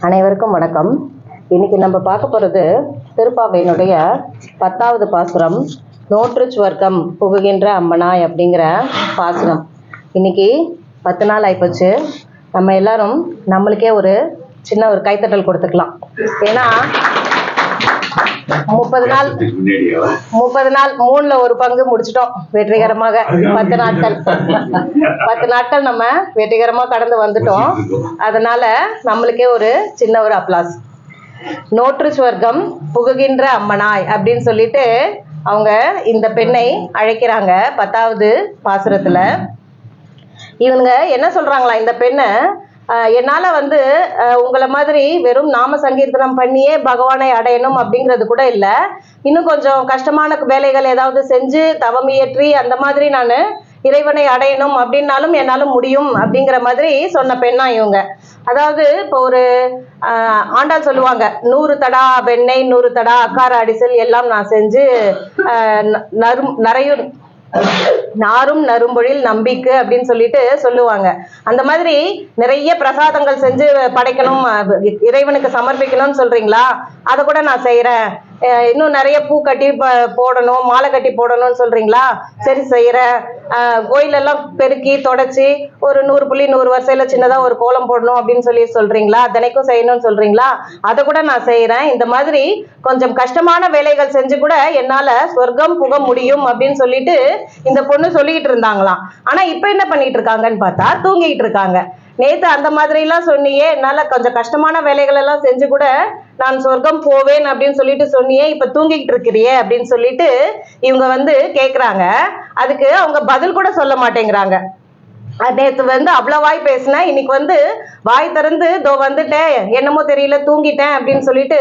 அனைவருக்கும் வணக்கம். இன்னைக்கு நம்ம பார்க்க போகிறது திருப்பாவையினுடைய 10வது பாசுரம், நோற்று சுவர்க்கம் புகுகின்ற அம்மனாய் அப்படிங்கிற பாசுரம். இன்னைக்கு 10 நாள் ஆயிப்போச்சு. நம்ம எல்லாரும் நம்மளுக்கே ஒரு சின்ன ஒரு கைத்தட்டல் கொடுத்துக்கலாம். ஏன்னா 30 நாள் 3ல் ஒரு பங்கு முடிச்சிட்டோம் வெற்றிகரமாக. 10 நாட்கள் நம்ம வெற்றிகரமாக கடந்து வந்துட்டோம். அதனால நம்மளுக்கே ஒரு சின்ன ஒரு அப்ளாஸ். நோற்று சுவர்க்கம் புகுகின்ற அம்மனாய் அப்படின்னு சொல்லிட்டு அவங்க இந்த பெண்ணை அழைக்கிறாங்க 10வது பாசுரத்துல. இவங்க என்ன சொல்றாங்களா, இந்த பெண்ணை என்னால் உங்களை மாதிரி வெறும் நாம சங்கீர்த்தனம் பண்ணியே பகவானை அடையணும் அப்படிங்கிறது கூட இல்லை. இன்னும் கொஞ்சம் கஷ்டமான வேலைகள் ஏதாவது செஞ்சு தவம் இயற்றி அந்த மாதிரி நான் இறைவனை அடையணும் அப்படின்னாலும் என்னால் முடியும் அப்படிங்கிற மாதிரி சொன்ன பெண்ணா இவங்க. அதாவது இப்போ ஒரு ஆண்டாள் சொல்லுவாங்க, 100 தடா வெண்ணெய் 100 தடா அக்கார அடிசல் எல்லாம் நான் செஞ்சு நாரும் நறும்பொழில் நம்பிக்கை அப்படின்னு சொல்லிட்டு சொல்லுவாங்க. அந்த மாதிரி நிறைய பிரசாதங்கள் செஞ்சு படைக்கணும், இறைவனுக்கு சமர்ப்பிக்கணும்னு சொல்றீங்களா, அதை கூட நான் செய்யறேன். இன்னும் நிறைய பூ கட்டி போடணும், மாலை கட்டி போடணும்னு சொல்றீங்களா, சரி செய்யறேன். கோயிலெல்லாம் பெருக்கி தொடச்சி ஒரு 100 புள்ளி 100 வரிசையில சின்னதா ஒரு கோலம் போடணும் அப்படின்னு சொல்றீங்களா, தினைக்கும் செய்யணும்னு சொல்றீங்களா, அதை கூட நான் செய்யறேன். இந்த மாதிரி கொஞ்சம் கஷ்டமான வேலைகள் செஞ்சு கூட என்னால சொர்க்கம் புக முடியும் அப்படின்னு சொல்லிட்டு இந்த பொண்ணு சொல்லிக்கிட்டு இருந்தாங்களாம். ஆனா இப்ப என்ன பண்ணிட்டு இருக்காங்கன்னு பார்த்தா தூங்கிட்டு இருக்காங்க. நேத்து அந்த மாதிரி எல்லாம் சொன்னியே, என்னால கொஞ்சம் கஷ்டமான வேலைகள் எல்லாம் செஞ்சு கூட நான் சொர்க்கம் போவேன் அப்படின்னு சொல்லிட்டு சொன்னியே, இப்ப தூங்கிட்டு இருக்கிறியே அப்படின்னு சொல்லிட்டு இவங்க கேக்குறாங்க. அதுக்கு அவங்க பதில் கூட சொல்ல மாட்டேங்கிறாங்க. நேற்று அவ்வளோ வாய் பேசினேன், இன்னைக்கு வாய் திறந்து தோ வந்துட்டேன், என்னமோ தெரியல தூங்கிட்டேன் அப்படின்னு சொல்லிட்டு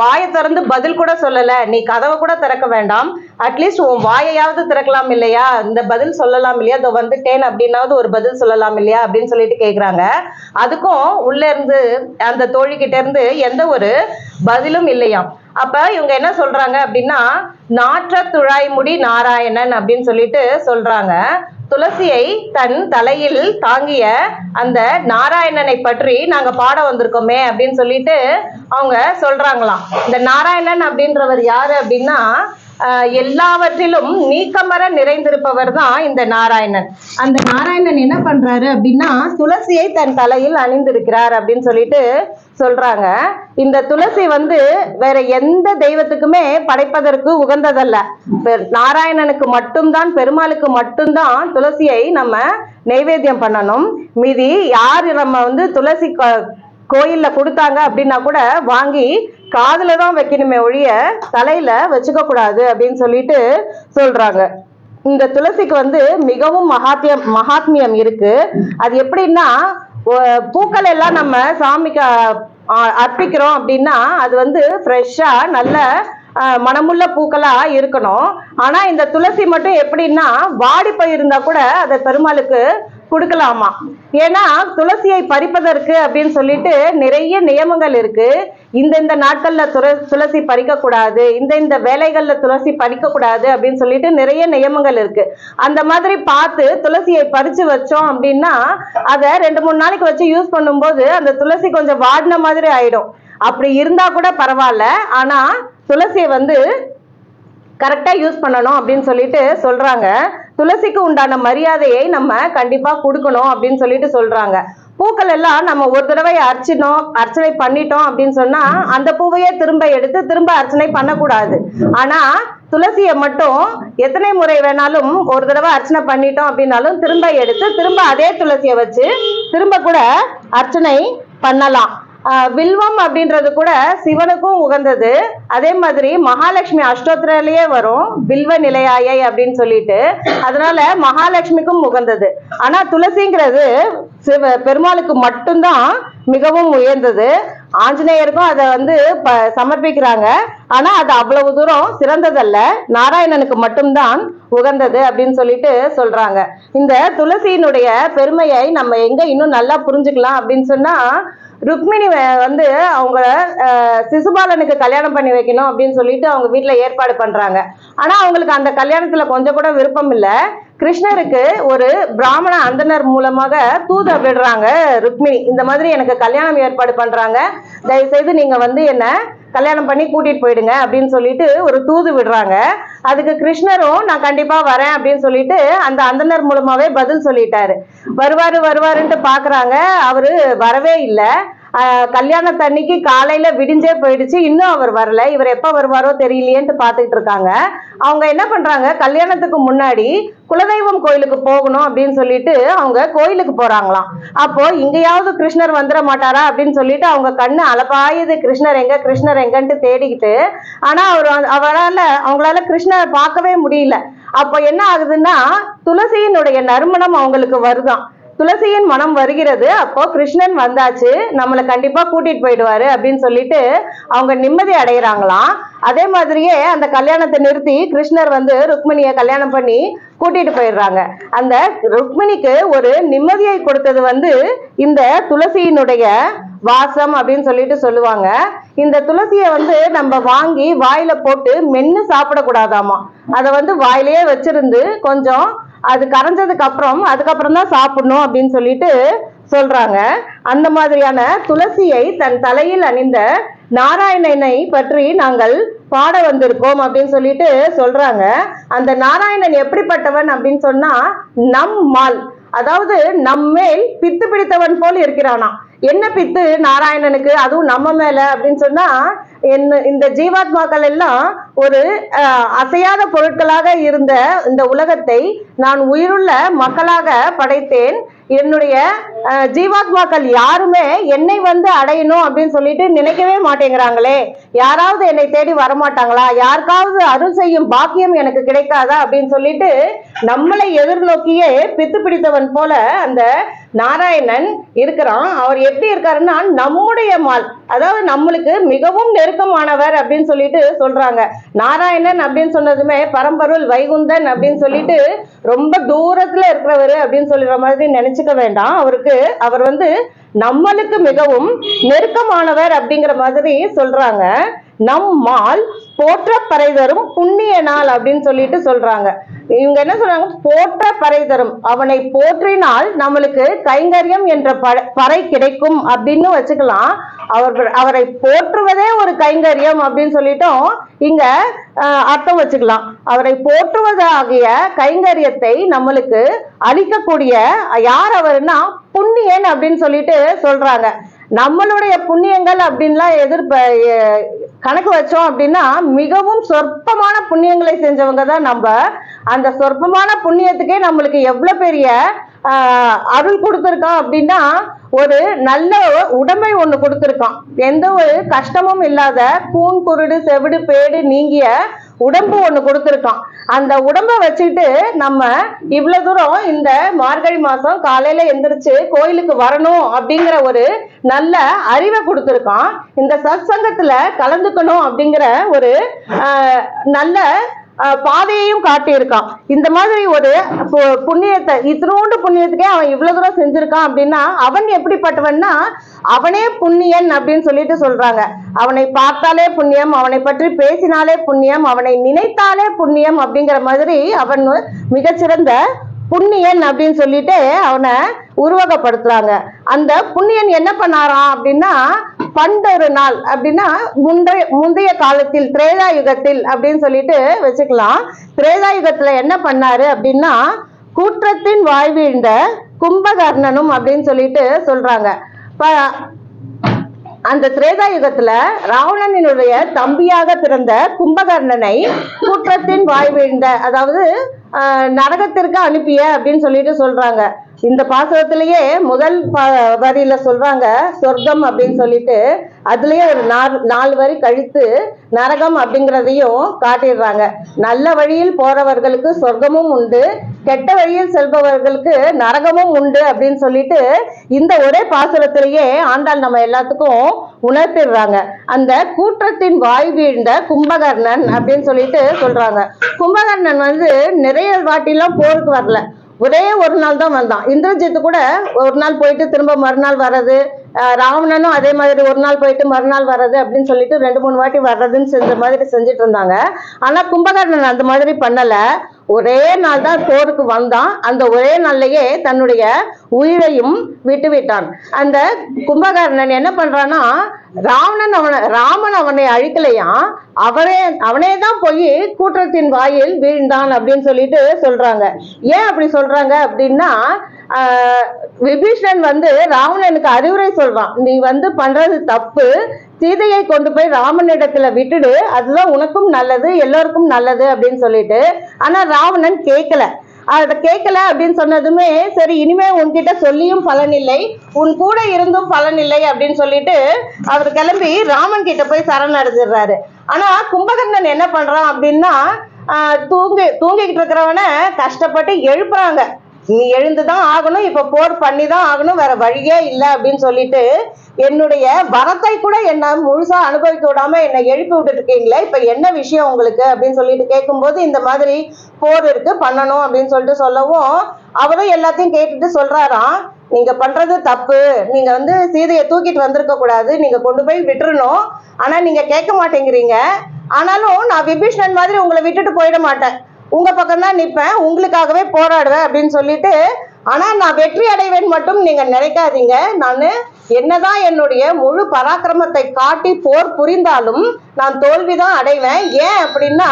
வாயை திறந்து பதில் கூட சொல்லலை. நீ கதவை கூட திறக்க வேண்டாம், அட்லீஸ்ட் உன் வாயையாவது திறக்கலாம் இல்லையா, இந்த பதில் சொல்லலாம் இல்லையா, தோ வந்துட்டேன் அப்படின்னாவது ஒரு பதில் சொல்லலாம் இல்லையா அப்படின்னு சொல்லிட்டு கேட்குறாங்க. அதுக்கும் உள்ள இருந்து அந்த தோழிக்கிட்ட இருந்து எந்த ஒரு பதிலும் இல்லையாம். அப்ப இவங்க என்ன சொல்றாங்க அப்படின்னா, நாற்ற துழாய்முடி நாராயணன் அப்படின்னு சொல்லிட்டு சொல்றாங்க. துளசியை தன் தலையில் தாங்கிய அந்த நாராயணனை பற்றி நாங்க பாட வந்திருக்கோமே அப்படின்னு சொல்லிட்டு அவங்க சொல்றாங்களாம். இந்த நாராயணன் அப்படின்றவர் யாரு அப்படின்னா, எல்லாவற்றிலும் நீக்கமர நிறைந்திருப்பவர் தான் இந்த நாராயணன். அந்த நாராயணன் என்ன பண்றாரு அப்படின்னா, துளசியை தன் தலையில் அணிந்திருக்கிறார் அப்படின்னு சொல்லிட்டு சொல்றாங்க. இந்த துளசி வேற எந்த தெய்வத்துக்குமே படைப்பதற்கு உகந்ததல்ல. நாராயணனுக்கு மட்டும்தான், பெருமாளுக்கு மட்டும்தான் துளசியை நம்ம நைவேத்தியம் பண்ணணும். மீதி யார் நம்ம துளசி கோயில்ல கொடுத்தாங்க அப்படின்னா கூட வாங்கி காதுல தான் வைக்கணுமே ஒழிய தலையில வச்சுக்க கூடாது அப்படின்னு சொல்லிட்டு சொல்றாங்க. இந்த துளசிக்கு மிகவும் மகாத்மியம் இருக்கு. அது எப்படின்னா, பூக்கள் எல்லாம் நம்ம சாமிக்கு அர்ப்பிக்கிறோம் அப்படின்னா அது ஃப்ரெஷ்ஷா நல்ல மனமுள்ள பூக்களா இருக்கணும். ஆனா இந்த துளசி மட்டும் எப்படின்னா, வாடி போயிருந்தா கூட அதை பெருமாளுக்கு கொடுக்கலாமா. ஏன்னா துளசியை பறிப்பதற்கு அப்படின்னு சொல்லிட்டு நிறைய நியமங்கள் இருக்கு. இந்த நாட்கள்ல துளசி பறிக்க கூடாது, இந்த வேலைகள்ல துளசி பறிக்க கூடாது அப்படின்னு சொல்லிட்டு நிறைய நியமங்கள் இருக்கு. அந்த மாதிரி பார்த்து துளசியை பறிச்சு வச்சோம் அப்படின்னா அதை 2-3 நாளைக்கு வச்சு யூஸ் பண்ணும்போது அந்த துளசி கொஞ்சம் வாடின மாதிரி ஆயிடும். அப்படி இருந்தா கூட பரவாயில்ல, ஆனா துளசியை கரெக்டா யூஸ் பண்ணணும் அப்படின்னு சொல்லிட்டு சொல்றாங்க. துளசிக்கு உண்டான மரியாதையை நம்ம கண்டிப்பா கொடுக்கணும் அப்படின்னு சொல்லிட்டு சொல்றாங்க. பூக்கள் எல்லாம் நம்ம ஒரு தடவை அர்ச்சனை பண்ணிட்டோம் அப்படின்னு சொன்னா அந்த பூவையே திரும்ப எடுத்து திரும்ப அர்ச்சனை பண்ணக்கூடாது. ஆனா துளசியை மட்டும் எத்தனை முறை வேணாலும் ஒரு தடவை அர்ச்சனை பண்ணிட்டோம் அப்படின்னாலும் திரும்ப எடுத்து திரும்ப அதே துளசியை வச்சு திரும்ப கூட அர்ச்சனை பண்ணலாம். வில்வம் அப்படின்றது கூட சிவனுக்கும் உகந்தது. அதே மாதிரி மகாலட்சுமி அஷ்டோத்திரத்திலேயே வரும் வில்வ நிலையாயை அப்படின்னு சொல்லிட்டு, அதனால மகாலட்சுமிக்கும் உகந்தது. ஆனா துளசிங்கிறது பெருமாளுக்கு மட்டும்தான் மிகவும் உயர்ந்தது. ஆஞ்சநேயருக்கும் அதை சமர்ப்பிக்கிறாங்க. ஆனா அது அவ்வளவு தூரம் சிறந்ததல்ல, நாராயணனுக்கு மட்டும்தான் உகந்தது அப்படின்னு சொல்லிட்டு சொல்றாங்க. இந்த துளசியினுடைய பெருமையை நம்ம எங்க இன்னும் நல்லா புரிஞ்சுக்கலாம் அப்படின்னு சொன்னா, ருக்மிணி வந்து அவங்க சிசுபாலனுக்கு கல்யாணம் பண்ணி வைக்கணும் அப்படின்னு சொல்லிட்டு அவங்க வீட்டுல ஏற்பாடு பண்றாங்க. ஆனா அவங்களுக்கு அந்த கல்யாணத்துல கொஞ்சம் கூட விருப்பம் இல்ல. கிருஷ்ணருக்கு ஒரு பிராமண அந்தனர் மூலமாக தூது விடுறாங்க ருக்மிணி, இந்த மாதிரி எனக்கு கல்யாணம் ஏற்பாடு பண்றாங்க, தயவு செய்து நீங்க வந்து என்ன கல்யாணம் பண்ணி கூட்டிட்டு போயிடுங்க அப்படின்னு சொல்லிட்டு ஒரு தூது விடுறாங்க. அதுக்கு கிருஷ்ணரும் நான் கண்டிப்பா வரேன் அப்படின்னு சொல்லிட்டு அந்த அந்தனர் மூலமாவே பதில் சொல்லிட்டாரு. வருவாருன்ட்டு பாக்குறாங்க, அவரு வரவே இல்லை. கல்யாணத்தன்னைக்கு காலையில விடிஞ்சே போயிடுச்சு, இன்னும் அவர் வரல. இவர் எப்ப வருவாரோ தெரியலையேன்ட்டு பாத்துக்கிட்டு இருக்காங்க. அவங்க என்ன பண்றாங்க, கல்யாணத்துக்கு முன்னாடி குலதெய்வம் கோயிலுக்கு போகணும் அப்படின்னு சொல்லிட்டு அவங்க கோயிலுக்கு போறாங்களாம். அப்போ இங்கேயாவது கிருஷ்ணர் வந்துட மாட்டாரா அப்படின்னு சொல்லிட்டு அவங்க கண்ணு அலப்பாயுது, கிருஷ்ணர் எங்கன்ட்டு தேடிக்கிட்டு. ஆனா அவங்களால கிருஷ்ணரை பார்க்கவே முடியல. அப்போ என்ன ஆகுதுன்னா, துளசியினுடைய நறுமணம் அவங்களுக்கு வருதான். துளசியின் மனம் வருகிறது. அப்போ கிருஷ்ணன் வந்தாச்சு, நம்மளை கண்டிப்பா கூட்டிட்டு போயிடுவாரு அப்படின்னு சொல்லிட்டு அவங்க நிம்மதி அடைகிறாங்களாம். அதே மாதிரியே அந்த கல்யாணத்தை நிறுத்தி கிருஷ்ணர் வந்து ருக்மிணியை கல்யாணம் பண்ணி கூட்டிட்டு போயிடுறாங்க. அந்த ருக்மிணிக்கு ஒரு நிம்மதியை கொடுத்தது வந்து இந்த துளசியினுடைய வாசம் அப்படின்னு சொல்லிட்டு சொல்லுவாங்க. இந்த துளசியை வந்து நம்ம வாங்கி வாயில போட்டு மென்னு சாப்பிடக்கூடாதாமா. அதை வந்து வாயிலேயே வச்சிருந்து கொஞ்சம் அது கரைஞ்சதுக்கு அதுக்கப்புறம் தான் சாப்பிடணும் அப்படின்னு சொல்லிட்டு சொல்றாங்க. அந்த மாதிரியான துளசியை தன் தலையில் அணிந்த நாராயணனை பற்றி நாங்கள் பாட வந்திருக்கோம் அப்படின்னு சொல்லிட்டு சொல்றாங்க. அந்த நாராயணன் எப்படிப்பட்டவன் அப்படின்னு சொன்னா, நம்மால், அதாவது நம்மேல் பித்து பிடித்தவன் போல் இருக்கிறானா. என்ன பித்து நாராயணனுக்கு, அதுவும் நம்ம மேல அப்படின்னு சொன்னா, இந்த ஜீவாத்மாக்கள் எல்லாம் ஒரு அசையாத பொருட்களாக இருந்த இந்த உலகத்தை நான் உயிருள்ள மக்களாக படைத்தேன். என்னுடைய ஜீவாத்மாக்கள் யாருமே என்னை வந்து அடையணும் அப்படின்னு சொல்லிட்டு நினைக்கவே மாட்டேங்கிறாங்களே, யாராவது என்னை தேடி வரமாட்டாங்களா, யாருக்காவது அருள் செய்யும் பாக்கியம் எனக்கு கிடைக்காதா அப்படின்னு சொல்லிட்டு நம்மளை எதிர்நோக்கியே பித்து பிடித்தவன் போல அந்த நாராயணன் இருக்கிறான். அவர் எப்படி இருக்காருன்னா, நம்முடைய மால், அதாவது நம்மளுக்கு மிகவும் நெருக்கமானவர் அப்படின்னு சொல்லிட்டு சொல்றாங்க. நாராயணன் அப்படின்னு சொன்னதுமே பரம்பொருள் வைகுந்தன் அப்படின்னு சொல்லிட்டு ரொம்ப தூரத்துல இருக்கிறவர் அப்படின்னு சொல்லிடுற மாதிரி நினைச்சுக்க வேண்டாம். அவர் வந்து நம்மளுக்கு மிகவும் நெருக்கமானவர் அப்படிங்கிற மாதிரி சொல்றாங்க. நம்மால் போற்ற பறை தரும் புண்ணிய நாள் அப்படின்னு சொல்லிட்டு சொல்றாங்க. இவங்க என்ன சொல்றாங்க, போற்ற பறை தரும், அவனை போற்றினால் நம்மளுக்கு கைங்கரியம் என்ற பறை கிடைக்கும் அப்படின்னு வச்சுக்கலாம். அவரை போற்றுவதே ஒரு கைங்கரியம் அப்படின்னு சொல்லிட்டோம் இங்க அர்த்தம் வச்சுக்கலாம். அவரை போற்றுவதாகிய கைங்கரியத்தை நம்மளுக்கு அளிக்கக்கூடிய யார் அவர்னா புண்ணியன் அப்படின்னு சொல்லிட்டு சொல்றாங்க. நம்மளுடைய புண்ணியங்கள் அப்படின்லாம் கணக்கு வச்சோம் அப்படின்னா மிகவும் சொற்பமான புண்ணியங்களை செஞ்சவங்க தான் நம்ம. அந்த சொற்பமான புண்ணியத்துக்கே நம்மளுக்கு எவ்வளவு பெரிய அருள் கொடுத்துருக்கான் அப்படின்னா, ஒரு நல்ல உடம்பை ஒண்ணு கொடுத்துருக்கான். எந்த ஒரு கஷ்டமும் இல்லாத கூன் குருடு செவிடு பேடு நீங்கிய உடம்பு ஒண்ணு கொடுத்துருக்கான். அந்த உடம்பை வச்சுட்டு நம்ம இவ்வளவு தூரம் இந்த மார்கழி மாசம் காலையில எந்திரிச்சு கோயிலுக்கு வரணும் அப்படிங்கிற ஒரு நல்ல அறிவை கொடுத்துருக்கான். இந்த சத்சங்கத்துல கலந்துக்கணும் அப்படிங்கிற ஒரு நல்ல பாதையையும் காட்டியிருக்கான். இந்த மாதிரி ஒரு புண்ணியத்தை, இத்தினோண்டு புண்ணியத்துக்கே அவன் இவ்வளவு தூரம் செஞ்சிருக்கான் அப்படின்னா அவன் எப்படிப்பட்டவன்னா அவனே புண்ணியன் அப்படின்னு சொல்லிட்டு சொல்றாங்க. அவனை பார்த்தாலே புண்ணியம், அவனை பற்றி பேசினாலே புண்ணியம், அவனை நினைத்தாலே புண்ணியம் அப்படிங்கிற மாதிரி அவன் மிகச்சிறந்த புண்ணியன் அப்படின்னு சொல்லிட்டு அவனை உருவகப்படுத்துறாங்க. அந்த புண்ணியன் என்ன பண்ணாராம் அப்படின்னா, பண்டொரு நாள் அப்படின்னா முந்தைய காலத்தில் திரேதா யுகத்தில் அப்படின்னு சொல்லிட்டு வச்சுக்கலாம். திரேதா யுகத்துல என்ன பண்ணாரு அப்படின்னா, கூற்றத்தின் வாழ்வீழ்ந்த கும்பகர்ணனும் அப்படின்னு சொல்லிட்டு சொல்றாங்க. அந்த திரேதா யுகத்துல ராவணனுடைய தம்பியாக பிறந்த கும்பகர்ணனை கூற்றத்தின் வாழ்வீழ்ந்த, அதாவது நரகத்திற்கு அனுப்பிய அப்படின்னு சொல்லிட்டு சொல்றாங்க. இந்த பாசுரத்திலேயே முதல் வரியில சொல்றாங்க சொர்க்கம் அப்படின்னு சொல்லிட்டு, அதுலயே ஒரு 4 வரி கழித்து நரகம் அப்படிங்கிறதையும் காட்டிடுறாங்க. நல்ல வழியில் போறவர்களுக்கு சொர்க்கமும் உண்டு, கெட்ட வழியில் செல்பவர்களுக்கு நரகமும் உண்டு அப்படின்னு சொல்லிட்டு இந்த ஒரே பாசுரத்திலேயே ஆண்டாள் நம்ம எல்லாத்துக்கும் உணர்த்திடுறாங்க. அந்த கூற்றத்தின் வாய் வீழ்ந்த கும்பகர்ணன் அப்படின்னு சொல்லிட்டு சொல்றாங்க. கும்பகர்ணன் வந்து நிறைய வாட்டிலாம் போருக்கு வரல, ஒரே ஒரு நாள் தான் வந்தான். இந்திரஜித்து கூட ஒரு நாள் போயிட்டு திரும்ப மறுநாள் வர்றது, ராவணனும் அதே மாதிரி ஒரு நாள் போயிட்டு மறுநாள் வர்றது அப்படின்னு சொல்லிட்டு 2-3 வாட்டி வர்றதுன்னு செஞ்ச மாதிரி செஞ்சுட்டு இருந்தாங்க. ஆனா கும்பகர்ணன் அந்த மாதிரி பண்ணல. ஒரே நாள் தான் போருக்கு வந்தான். அந்த ஒரே நாள்லயே தன்னுடைய உயிரையும் விட்டு விட்டான். அந்த கும்பகர்ணன் என்ன பண்றான்னா, ராமன் அவனை அழிக்கலையாம், அவனே தான் போய் கூற்றத்தின் வாயில் வீழ்ந்தான் அப்படின்னு சொல்லிட்டு சொல்றாங்க. ஏன் அப்படி சொல்றாங்க அப்படின்னா, விபீஷணன் வந்து ராவணனுக்கு அறிவுரை சொல்றான், நீ வந்து பண்றது தப்பு, சீதையை கொண்டு போய் ராமனிடத்துல விட்டுடு, அதுதான் உனக்கும் நல்லது எல்லோருக்கும் நல்லது அப்படின்னு சொல்லிட்டு. ஆனா ராவணன் கேட்கல. அதை கேட்கல அப்படின்னு சொன்னதுமே, சரி இனிமே உன்கிட்ட சொல்லியும் பலன் இல்லை, உன் கூட இருந்தும் பலன் இல்லை அப்படின்னு சொல்லிட்டு அவர் கிளம்பி ராமன் கிட்ட போய் சரணடைஞ்சிடுறாரு. ஆனா கும்பகர்ணன் என்ன பண்றான் அப்படின்னா, தூங்கிக்கிட்டு இருக்கிறவனை கஷ்டப்பட்டு எழுப்புறாங்க. நீ எழுந்துதான் ஆகணும், இப்ப போர் பண்ணிதான் ஆகணும், வேற வழியே இல்லை அப்படின்னு சொல்லிட்டு, என்னுடைய வரத்தை கூட என்ன முழுசா அனுபவிக்க விடாம என்னை எழுப்பி விட்டுட்டு இருக்கீங்களே, இப்ப என்ன விஷயம் உங்களுக்கு அப்படின்னு சொல்லிட்டு கேட்கும்போது, இந்த மாதிரி போர் இருக்கு பண்ணணும் அப்படின்னு சொல்லிட்டு சொல்லவும், அவரும் எல்லாத்தையும் கேட்டுட்டு சொல்றாராம், நீங்க பண்றது தப்பு, நீங்க வந்து சீதையை தூக்கிட்டு வந்திருக்க கூடாது, நீங்க கொண்டு போய் விட்டுறணும், ஆனா நீங்க கேட்க மாட்டேங்கிறீங்க. ஆனாலும் நான் விபீஷணன் மாதிரி உங்களை விட்டுட்டு போயிட மாட்டேன், உங்க பக்கம் தான் நிற்பேன், உங்களுக்காகவே போராடுவேன் அப்படின்னு சொல்லிட்டு. ஆனா நான் வெற்றி அடைவேன் மட்டும் நீங்க நினைக்காதீங்க, நான் என்னதான் என்னுடைய முழு பராக்கிரமத்தை காட்டி போர் புரிந்தாலும் நான் தோல்விதான் அடைவேன். ஏன் அப்படின்னா,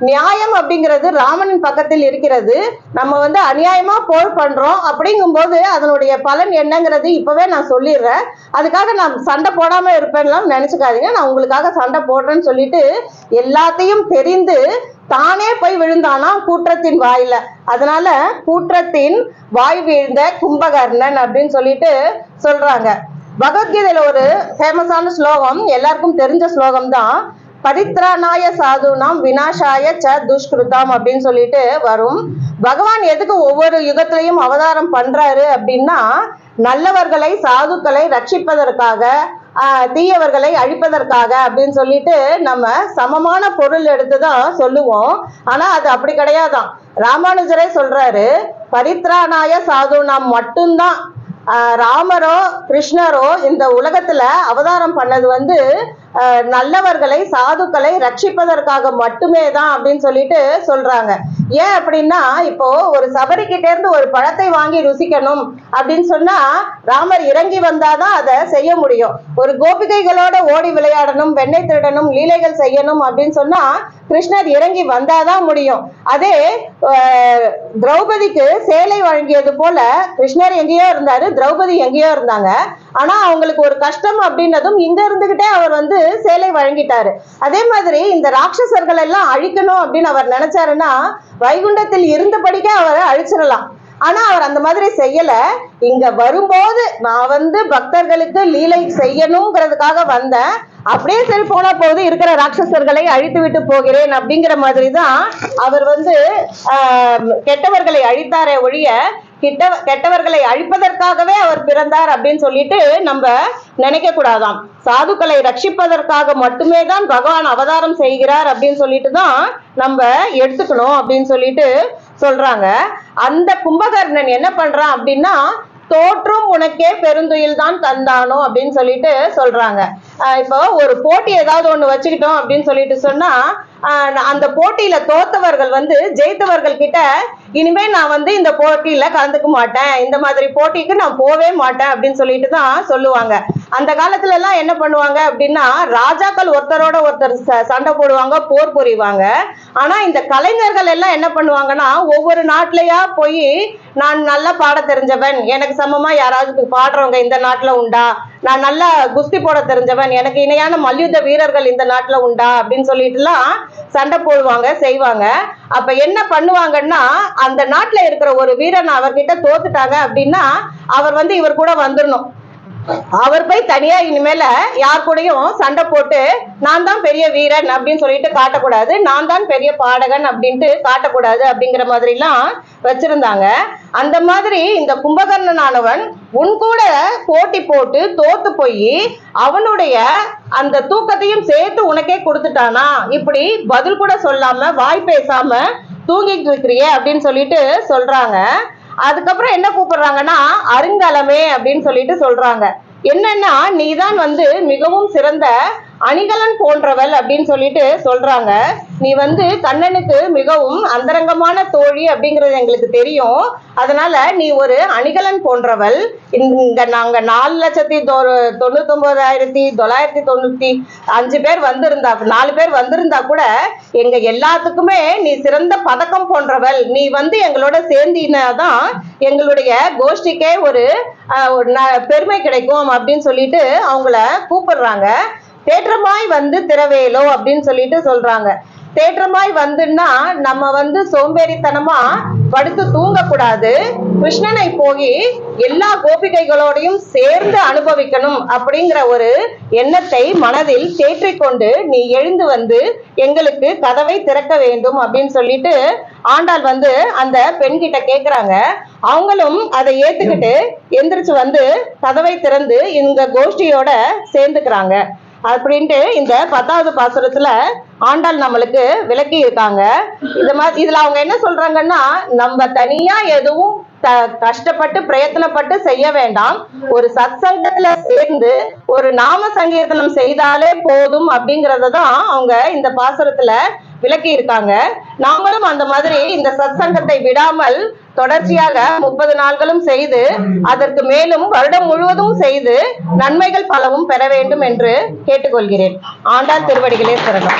நியாயம் அப்படிங்கிறது ராமனின் பக்கத்தில் இருக்கிறது, நம்ம வந்து அநியாயமா போர் பண்றோம் அப்படிங்கும்போது அதனுடைய பலன் என்னங்கிறது இப்பவே நான் சொல்லிடுறேன், அதுக்காக நான் சண்டை போடாம இருப்பேன்லாம் நினைச்சுக்காதீங்க, நான் உங்களுக்காக சண்டை போடுறேன்னு சொல்லிட்டு எல்லாத்தையும் தெரிந்து தானே போய் விழுந்தானா கூற்றத்தின் வாயில. அதனால கூற்றத்தின் வாய் வீழ்ந்த கும்பகர்ணன் அப்படின்னு சொல்லிட்டு சொல்றாங்க. பகவத்கீதையில ஒரு ஃபேமஸான ஸ்லோகம், எல்லாருக்கும் தெரிஞ்ச ஸ்லோகம் தான், பரித்ராணாய சாதுனாம் விநாசாய ச துஷ்கிருதாம் அப்படின்னு சொல்லிட்டு வரும். பகவான் எதுக்கு ஒவ்வொரு யுகத்திலையும் அவதாரம் பண்றாரு அப்படின்னா, நல்லவர்களை சாதுக்களை ரட்சிப்பதற்காக, தீயவர்களை அழிப்பதற்காக அப்படின்னு சொல்லிட்டு நம்ம சமமான பொருள் எடுத்துதான் சொல்லுவோம். ஆனா அது அப்படி கிடையாதான். ராமானுஜரே சொல்றாரு, பரித்ராணாய சாதுனாம் மட்டும்தான் ராமரோ கிருஷ்ணரோ இந்த உலகத்துல அவதாரம் பண்ணது வந்து நல்லவர்களை சாதுக்களை ரட்சிப்பதற்காக மட்டுமே தான் அப்படின்னு சொல்லிட்டு சொல்றாங்க. ஏன் அப்படின்னா, இப்போ ஒரு சபரிக்கிட்ட இருந்து ஒரு பழத்தை வாங்கி ருசிக்கணும் அப்படின்னு சொன்னா ராமர் இறங்கி வந்தாதான் அதை செய்ய முடியும். ஒரு கோபிகைகளோட ஓடி விளையாடணும், வெண்ணெய் திருடணும், லீலைகள் செய்யணும் அப்படின்னு சொன்னா கிருஷ்ணர் இறங்கி வந்தாதான் முடியும். அதே திரௌபதிக்கு சேலை வழங்கியது போல கிருஷ்ணர் எங்கேயோ இருந்தாரு, திரௌபதி எங்கேயோ இருந்தாங்க. ஆனா அவங்களுக்கு ஒரு கஷ்டம் அப்படின்னதும் இங்க இருந்துகிட்டே அவர் வந்து சேலை வழங்கிட்டாரு. அதே மாதிரி இந்த ராட்சசர்கள் எல்லாம் அழிக்கணும் அப்படின்னு அவர் நினைச்சாருன்னா வைகுண்டத்தில் இருந்தபடிக்கே அவரை அழிச்சிடலாம். ஆனா அவர் அந்த மாதிரி செய்யல. இங்க வரும்போது நான் வந்து பக்தர்களுக்கு லீலை செய்யணுங்கிறதுக்காக வந்தேன், அப்படியே சரி போனா போது இருக்கிற ராட்சசர்களை அழித்து விட்டு போகிறேன் அப்படிங்கிற மாதிரி தான் அவர் வந்து கெட்டவர்களை அழித்தாரே ஒழிய கெட்டவர்களை அழிப்பதற்காகவே அவர் பிறந்தார் அப்படின்னு சொல்லிட்டு நம்ம நினைக்க கூடாதாம். சாதுக்களை ரட்சிப்பதற்காக மட்டுமே தான் பகவான் அவதாரம் செய்கிறார் அப்படின்னு சொல்லிட்டு தான் நம்ம எடுத்துக்கணும் அப்படின்னு சொல்லிட்டு சொல்றாங்க. அந்த கும்பகர்ணன் என்ன பண்றான் அப்படின்னா, தோற்றும் உனக்கே பெருந்துயில் தான் தந்தானோ அப்படின்னு சொல்லிட்டு சொல்றாங்க. இப்போ ஒரு போட்டி ஏதாவது ஒண்ணு வச்சுக்கிட்டோம் அப்படின்னு சொல்லிட்டு சொன்னா, அந்த போட்டியில தோத்தவர்கள் வந்து ஜெயித்தவர்கள் கிட்ட, இனிமே நான் வந்து இந்த போட்டியில கலந்துக்க மாட்டேன், இந்த மாதிரி போட்டிக்கு நான் போவே மாட்டேன் அப்படின்னு சொல்லிட்டு தான் சொல்லுவாங்க. அந்த காலத்துல எல்லாம் என்ன பண்ணுவாங்க அப்படின்னா, ராஜாக்கள் ஒருத்தரோட ஒருத்தர் சண்டை போடுவாங்க, போர் புரிவாங்க. ஆனா இந்த கலைஞர்கள் எல்லாம் என்ன பண்ணுவாங்கன்னா, ஒவ்வொரு நாட்டிலயா போய் நான் நல்லா பாட தெரிஞ்சவன், எனக்கு சமமா யாராவது பாடுறவங்க இந்த நாட்டுல உண்டா, நான் நல்லா குஸ்தி போட தெரிஞ்சவன், எனக்கு இணையான மல்யுத்த வீரர்கள் இந்த நாட்டுல உண்டா அப்படின்னு சொல்லிட்டுலாம் சண்டை போடுவாங்க செய்வாங்க. அப்ப என்ன பண்ணுவாங்கன்னா, அந்த நாட்டுல இருக்கிற ஒரு வீரன் அவர்கிட்ட தோத்துட்டாங்க அப்படின்னா அவர் வந்து இவர் கூட வந்துடணும். அவர் போய் தனியா இனிமேல யார் கூடயும் சண்டை போட்டு நான் தான் பெரிய வீரன் அப்படின்னு சொல்லிட்டு காட்டக்கூடாது, நான் தான் பெரிய பாடகன் அப்படின்ட்டு காட்டக்கூடாது அப்படிங்கிற மாதிரி எல்லாம் வச்சிருந்தாங்க. அந்த மாதிரி இந்த கும்பகர்ணனானவன் உன் கூட போட்டி போட்டு தோத்து போய் அவனுடைய அந்த தூக்கத்தையும் சேர்த்து உனக்கே கொடுத்துட்டானா, இப்படி பதில் கூட சொல்லாம வாய் பேசாம தூங்கிட்டு இருக்கிறியே அப்படின்னு சொல்லிட்டு சொல்றாங்க. அதுக்கப்புறம் என்ன கூப்பிடுறாங்கன்னா அருங்கலமே அப்படின்னு சொல்லிட்டு சொல்றாங்க. என்னன்னா நீதான் வந்து மிகவும் சிறந்த அணிகலன் போன்றவள் அப்படின்னு சொல்லிட்டு சொல்றாங்க. நீ வந்து கண்ணனுக்கு மிகவும் அந்தரங்கமான தோழி அப்படிங்கிறது எங்களுக்கு தெரியும். அதனால நீ ஒரு அணிகலன் போன்றவள். இங்க நாங்க 4,99,995 பேர் வந்திருந்தா 4 பேர் வந்திருந்தா கூட எங்க எல்லாத்துக்குமே நீ சிறந்த பதக்கம் போன்றவள். நீ வந்து எங்களோட சேர்ந்தினாதான் எங்களுடைய கோஷ்டிக்கே ஒரு பெருமை கிடைக்கும் அப்படின்னு சொல்லிட்டு அவங்கள கூப்பிடுறாங்க. தேற்றமாய் வந்து திரவேலோ அப்படின்னு சொல்லிட்டு சொல்றாங்க. தேற்றமாய் வந்துன்னா நம்ம வந்து சோம்பேறித்தனமா படுத்து தூங்கக்கூடாது. கிருஷ்ணனை போய் எல்லா கோபிகைகளோடையும் சேர்ந்து அனுபவிக்கணும் அப்படிங்கிற ஒரு எண்ணத்தை மனதில் தேற்றிக்கொண்டு நீ எழுந்து வந்து எங்களுக்கு கதவை திறக்க வேண்டும் அப்படின்னு சொல்லிட்டு ஆண்டாள் வந்து அந்த பெண்கிட்ட கேக்குறாங்க. அவங்களும் அதை ஏத்துக்கிட்டு எந்திரிச்சு வந்து கதவை திறந்து இந்த கோஷ்டியோட சேர்ந்துக்கிறாங்க அப்படின்ட்டு இந்த 10வது பாசுரத்துல ஆண்டாள் நம்மளுக்கு விளக்கி இருக்காங்க. இதுல அவங்க என்ன சொல்றாங்கன்னா, நம்ம தனியா எதுவும் கஷ்டப்பட்டு பிரயத்தனப்பட்டு செய்ய வேண்டாம். ஒரு சத்சங்கத்துல சேர்ந்து ஒரு நாம சங்கீர்த்தனம் செய்தாலே போதும் அப்படிங்கறதான் அவங்க இந்த பாசுரத்துல விளக்கி இருக்காங்க. நாமளும் அந்த மாதிரி இந்த சத்சங்கத்தை விடாமல் தொடர்ச்சியாக 30 நாட்களும் செய்து அதற்கு மேலும் வருடம் முழுவதும் செய்து நன்மைகள் பலவும் பெற வேண்டும் என்று கேட்டுக்கொள்கிறேன். ஆண்டாள் திருவடிகளே சரணம்.